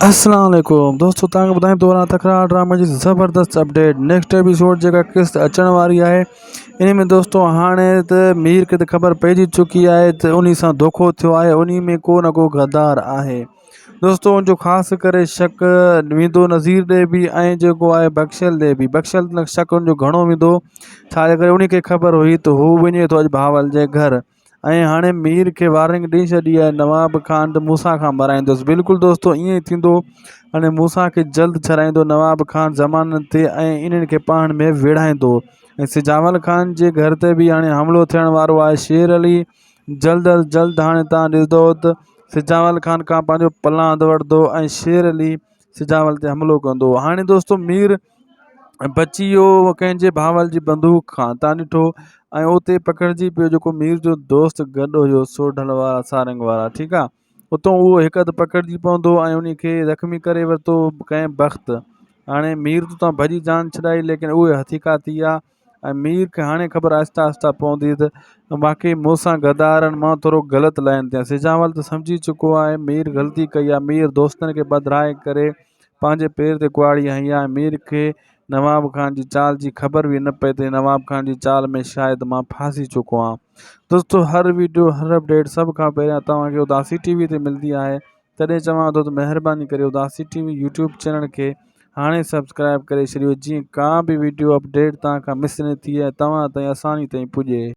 अस्सलाम वालेकुम दोस्तों, तव्हांखे ॿुधायूं दोहरा तकरार ड्रामा जी ज़बरदस्त अपडेट नेक्स्ट एपिसोड जेका किस्त अचण वारी आहे। इन में दोस्तों हाणे त मीर खे त ख़बर पइजी चुकी आहे त उन सां धोखो थियो आहे, उन में को न को गद्दार आहे। दोस्तों उनजो ख़ासि करे शक वेंदो नज़ीर ॾे बि ऐं जेको आहे बख़्शल ॾे बि। बख़्शल न शक उनजो घणो वेंदो, छाजे करे उन खे ख़बर हुई त हू वञे थो अॼु भावल जे घर। ऐं हाणे मीर के वार्निंग ॾेई छॾी आहे नवाब ख़ान त मूंसां खां मराईंदुसि। बिल्कुलु दोस्तों ईअं ई थींदो। हाणे मूंसां खे जल्द छॾाईंदो नवाब ख़ान ज़मानत ते ऐं इन्हनि खे पाण में विढ़ाईंदो। ऐं सिजावल ख़ान जे घर ते बि हाणे हमिलो थियण वारो आहे। शेर अली जल्द अज जल्द हाणे तव्हां ॾिसंदो त सिजावल ख़ान खां पंहिंजो पलांद वठंदो ऐं शेर अली सिजावल ते हमिलो कंदो। हाणे दोस्तों मीर बची वियो कंहिंजे भावल जी बंदूक खां, तव्हां ॾिठो। ऐं उते पकड़िजी पियो जेको मीर जो दोस्त गॾु हुयो, सोढल वारा सारंग वारा, ठीकु आहे। उतां उहो हिकु हंधि पकड़िजी पवंदो ऐं उन खे ज़ख़्मी करे वरितो कंहिं बख़्त। हाणे मीर तो भॼी जान छॾाई, लेकिन उहे हथीका थी विया। ऐं मीर खे हाणे ख़बर आहिस्ता आहिस्ता पवंदी त बाक़ी मूंसां गद्दारनि मां थोरो ग़लति लाइन ते सिजावल त सम्झी चुको आहे मीर ग़लती कई आहे। मीर दोस्तनि खे बदिराए करे पंहिंजे पेर ते कुआड़ी हई आहे। मीर खे नवाब ख़ान जी चाल जी ख़बर बि न पई त नवाब ख़ान जी चाल में शायदि मां फासी चुको आहियां। दोस्तों हर वीडियो हर अपडेट सभ खां पहिरियां तव्हांखे उदासी टीवी ते मिलंदी आहे। तॾहिं चवां थो त महिरबानी करे उदासी टीवी यूट्यूब चैनल खे हाणे सब्सक्राइब करे छॾियो, जीअं का बि वीडियो अपडेट तव्हां खां मिस न थिए ऐं तव्हां ताईं आसानी ताईं पुॼे।